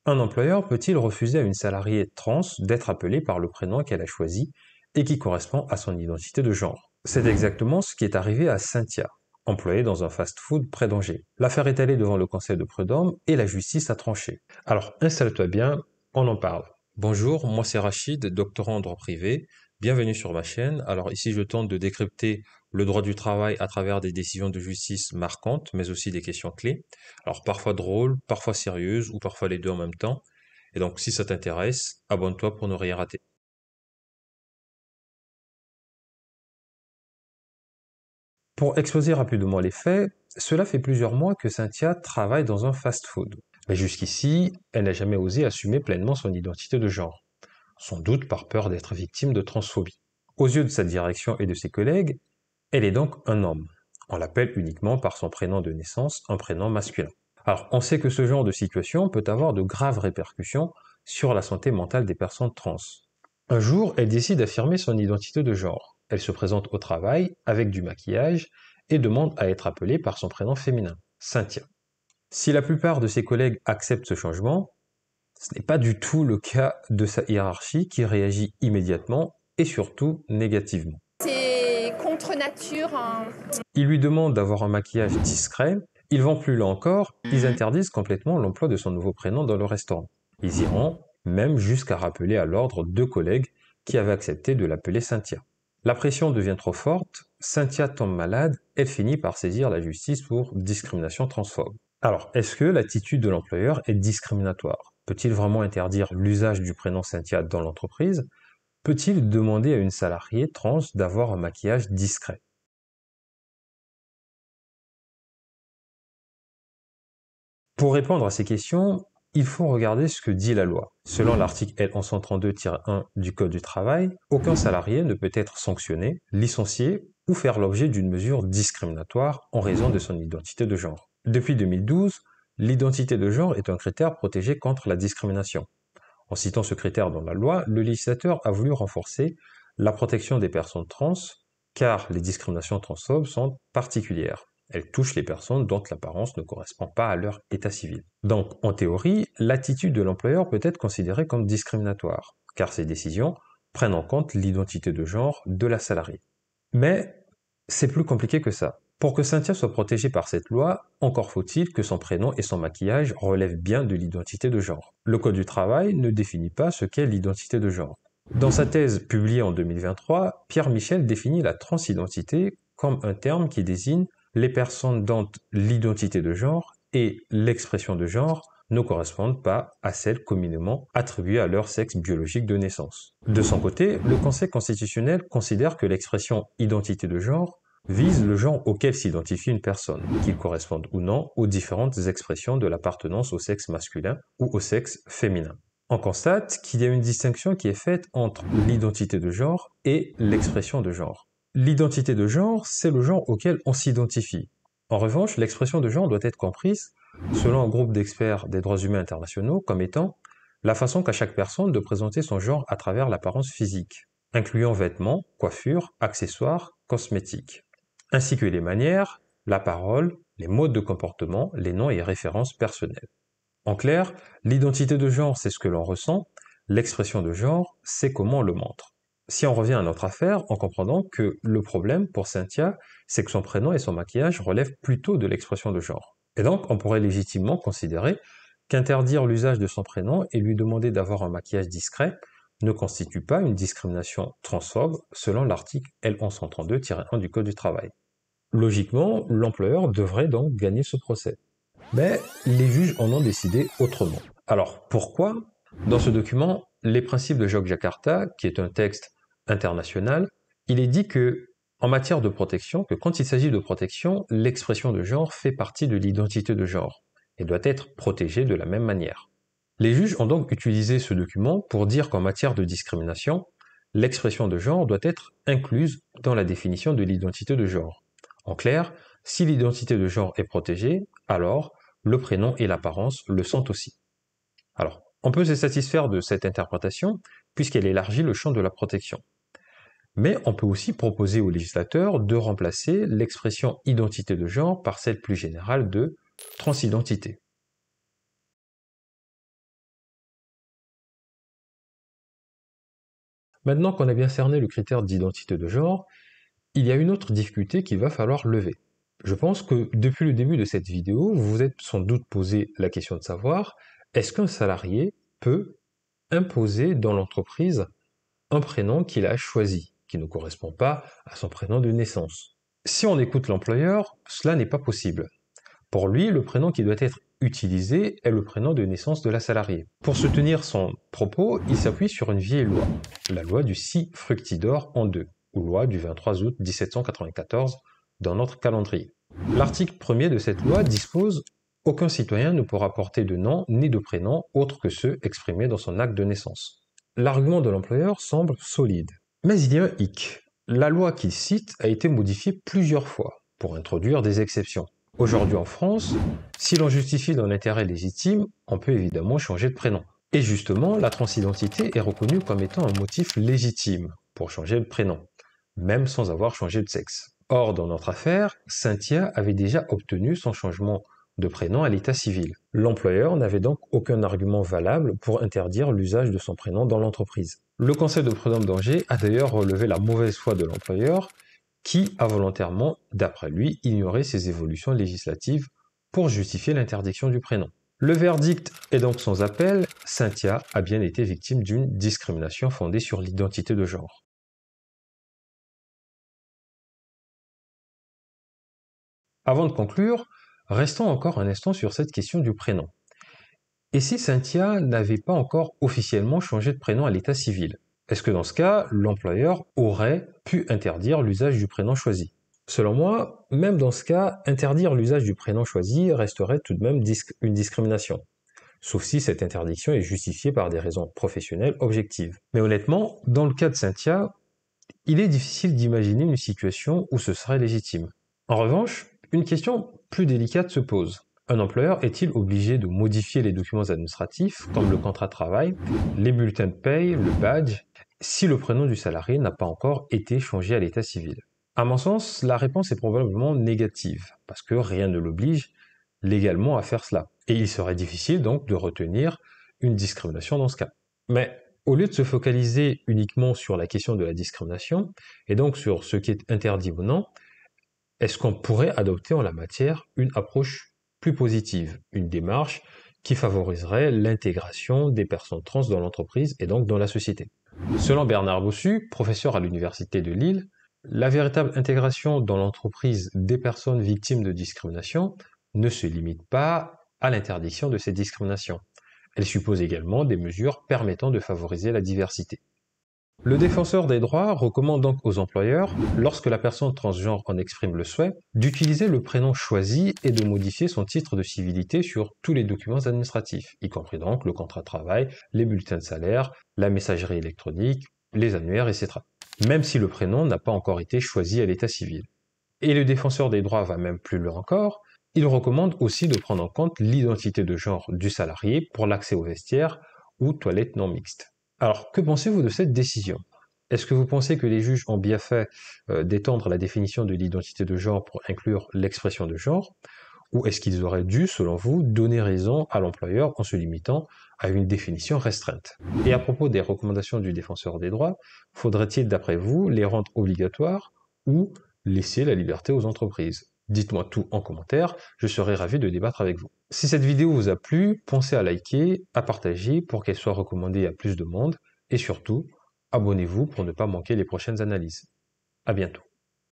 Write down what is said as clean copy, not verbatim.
Un employeur peut-il refuser à une salariée trans d'être appelée par le prénom qu'elle a choisi et qui correspond à son identité de genre? C'est exactement ce qui est arrivé à Cynthia, employée dans un fast-food près d'Angers. L'affaire est allée devant le conseil de prud'homme et la justice a tranché. Alors installe-toi bien, on en parle. Bonjour, moi c'est Rachid, doctorant en droit privé. Bienvenue sur ma chaîne. Alors ici je tente de décrypter le droit du travail à travers des décisions de justice marquantes, mais aussi des questions clés. Alors parfois drôles, parfois sérieuses ou parfois les deux en même temps. Et donc si ça t'intéresse, abonne-toi pour ne rien rater. Pour exposer rapidement les faits, cela fait plusieurs mois que Cynthia travaille dans un fast-food. Mais jusqu'ici, elle n'a jamais osé assumer pleinement son identité de genre, sans doute par peur d'être victime de transphobie. Aux yeux de sa direction et de ses collègues, elle est donc un homme. On l'appelle uniquement par son prénom de naissance, un prénom masculin. Alors, on sait que ce genre de situation peut avoir de graves répercussions sur la santé mentale des personnes trans. Un jour, elle décide d'affirmer son identité de genre. Elle se présente au travail avec du maquillage et demande à être appelée par son prénom féminin, Cynthia. Si la plupart de ses collègues acceptent ce changement, ce n'est pas du tout le cas de sa hiérarchie qui réagit immédiatement et surtout négativement. C'est contre nature, hein. Ils lui demandent d'avoir un maquillage discret. Ils vont plus loin encore, ils interdisent complètement l'emploi de son nouveau prénom dans le restaurant. Ils iront même jusqu'à rappeler à l'ordre deux collègues qui avaient accepté de l'appeler Cynthia. La pression devient trop forte, Cynthia tombe malade, elle finit par saisir la justice pour discrimination transphobe. Alors, est-ce que l'attitude de l'employeur est discriminatoire? Peut-il vraiment interdire l'usage du prénom Cynthia dans l'entreprise? Peut-il demander à une salariée trans d'avoir un maquillage discret? Pour répondre à ces questions, il faut regarder ce que dit la loi. Selon l'article L1132-1 du Code du travail, aucun salarié ne peut être sanctionné, licencié ou faire l'objet d'une mesure discriminatoire en raison de son identité de genre. Depuis 2012, l'identité de genre est un critère protégé contre la discrimination. En citant ce critère dans la loi, le législateur a voulu renforcer la protection des personnes trans, car les discriminations transphobes sont particulières. Elles touchent les personnes dont l'apparence ne correspond pas à leur état civil. Donc, en théorie, l'attitude de l'employeur peut être considérée comme discriminatoire, car ces décisions prennent en compte l'identité de genre de la salariée. Mais c'est plus compliqué que ça. Pour que Cynthia soit protégée par cette loi, encore faut-il que son prénom et son maquillage relèvent bien de l'identité de genre. Le Code du travail ne définit pas ce qu'est l'identité de genre. Dans sa thèse publiée en 2023, Pierre Michel définit la transidentité comme un terme qui désigne les personnes dont l'identité de genre et l'expression de genre ne correspondent pas à celles communément attribuées à leur sexe biologique de naissance. De son côté, le Conseil constitutionnel considère que l'expression identité de genre vise le genre auquel s'identifie une personne, qu'il corresponde ou non aux différentes expressions de l'appartenance au sexe masculin ou au sexe féminin. On constate qu'il y a une distinction qui est faite entre l'identité de genre et l'expression de genre. L'identité de genre, c'est le genre auquel on s'identifie. En revanche, l'expression de genre doit être comprise, selon un groupe d'experts des droits humains internationaux, comme étant la façon qu'a chaque personne de présenter son genre à travers l'apparence physique, incluant vêtements, coiffures, accessoires, cosmétiques, ainsi que les manières, la parole, les modes de comportement, les noms et références personnelles. En clair, l'identité de genre, c'est ce que l'on ressent, l'expression de genre, c'est comment on le montre. Si on revient à notre affaire, en comprenant que le problème pour Cynthia, c'est que son prénom et son maquillage relèvent plutôt de l'expression de genre. Et donc, on pourrait légitimement considérer qu'interdire l'usage de son prénom et lui demander d'avoir un maquillage discret ne constitue pas une discrimination transphobe selon l'article L1132-1 du Code du travail. Logiquement, l'employeur devrait donc gagner ce procès. Mais les juges en ont décidé autrement. Alors pourquoi? Dans ce document, les principes de Jogjakarta, qui est un texte international, il est dit que, en matière de protection, que quand il s'agit de protection, l'expression de genre fait partie de l'identité de genre et doit être protégée de la même manière. Les juges ont donc utilisé ce document pour dire qu'en matière de discrimination, l'expression de genre doit être incluse dans la définition de l'identité de genre. En clair, si l'identité de genre est protégée, alors le prénom et l'apparence le sont aussi. Alors, on peut se satisfaire de cette interprétation puisqu'elle élargit le champ de la protection. Mais on peut aussi proposer au législateur de remplacer l'expression identité de genre par celle plus générale de transidentité. Maintenant qu'on a bien cerné le critère d'identité de genre, il y a une autre difficulté qu'il va falloir lever. Je pense que depuis le début de cette vidéo, vous vous êtes sans doute posé la question de savoir, est-ce qu'un salarié peut imposer dans l'entreprise un prénom qu'il a choisi, qui ne correspond pas à son prénom de naissance? Si on écoute l'employeur, cela n'est pas possible. Pour lui, le prénom qui doit être utilisé est le prénom de naissance de la salariée. Pour soutenir son propos, il s'appuie sur une vieille loi, la loi du 6 Fructidor en 2, ou loi du 23 août 1794 dans notre calendrier. L'article 1er de cette loi dispose « Aucun citoyen ne pourra porter de nom ni de prénom autres que ceux exprimés dans son acte de naissance ». L'argument de l'employeur semble solide. Mais il y a un hic. La loi qu'il cite a été modifiée plusieurs fois pour introduire des exceptions. Aujourd'hui en France, si l'on justifie d'un intérêt légitime, on peut évidemment changer de prénom. Et justement, la transidentité est reconnue comme étant un motif légitime pour changer de prénom, même sans avoir changé de sexe. Or, dans notre affaire, Cynthia avait déjà obtenu son changement de prénom à l'état civil. L'employeur n'avait donc aucun argument valable pour interdire l'usage de son prénom dans l'entreprise. Le Conseil de prud'homme d'Angers a d'ailleurs relevé la mauvaise foi de l'employeur qui a volontairement, d'après lui, ignoré ces évolutions législatives pour justifier l'interdiction du prénom. Le verdict est donc sans appel, Cynthia a bien été victime d'une discrimination fondée sur l'identité de genre. Avant de conclure, restons encore un instant sur cette question du prénom. Et si Cynthia n'avait pas encore officiellement changé de prénom à l'état civil? Est-ce que dans ce cas, l'employeur aurait pu interdire l'usage du prénom choisi? Selon moi, même dans ce cas, interdire l'usage du prénom choisi resterait tout de même une discrimination. Sauf si cette interdiction est justifiée par des raisons professionnelles objectives. Mais honnêtement, dans le cas de Cynthia, il est difficile d'imaginer une situation où ce serait légitime. En revanche, une question plus délicate se pose. Un employeur est-il obligé de modifier les documents administratifs, comme le contrat de travail, les bulletins de paye, le badge, si le prénom du salarié n'a pas encore été changé à l'état civil? À mon sens, la réponse est probablement négative, parce que rien ne l'oblige légalement à faire cela. Et il serait difficile donc de retenir une discrimination dans ce cas. Mais au lieu de se focaliser uniquement sur la question de la discrimination, et donc sur ce qui est interdit ou non, est-ce qu'on pourrait adopter en la matière une approche plus positive, une démarche qui favoriserait l'intégration des personnes trans dans l'entreprise et donc dans la société? Selon Bernard Bossu, professeur à l'Université de Lille, la véritable intégration dans l'entreprise des personnes victimes de discrimination ne se limite pas à l'interdiction de ces discriminations. Elle suppose également des mesures permettant de favoriser la diversité. Le défenseur des droits recommande donc aux employeurs, lorsque la personne transgenre en exprime le souhait, d'utiliser le prénom choisi et de modifier son titre de civilité sur tous les documents administratifs, y compris donc le contrat de travail, les bulletins de salaire, la messagerie électronique, les annuaires, etc. Même si le prénom n'a pas encore été choisi à l'état civil. Et le défenseur des droits va même plus loin encore, il recommande aussi de prendre en compte l'identité de genre du salarié pour l'accès aux vestiaires ou toilettes non mixtes. Alors, que pensez-vous de cette décision? Est-ce que vous pensez que les juges ont bien fait d'étendre la définition de l'identité de genre pour inclure l'expression de genre? Ou est-ce qu'ils auraient dû, selon vous, donner raison à l'employeur en se limitant à une définition restreinte? Et à propos des recommandations du défenseur des droits, faudrait-il, d'après vous, les rendre obligatoires ou laisser la liberté aux entreprises? Dites-moi tout en commentaire, je serai ravi de débattre avec vous. Si cette vidéo vous a plu, pensez à liker, à partager pour qu'elle soit recommandée à plus de monde, et surtout, abonnez-vous pour ne pas manquer les prochaines analyses. À bientôt.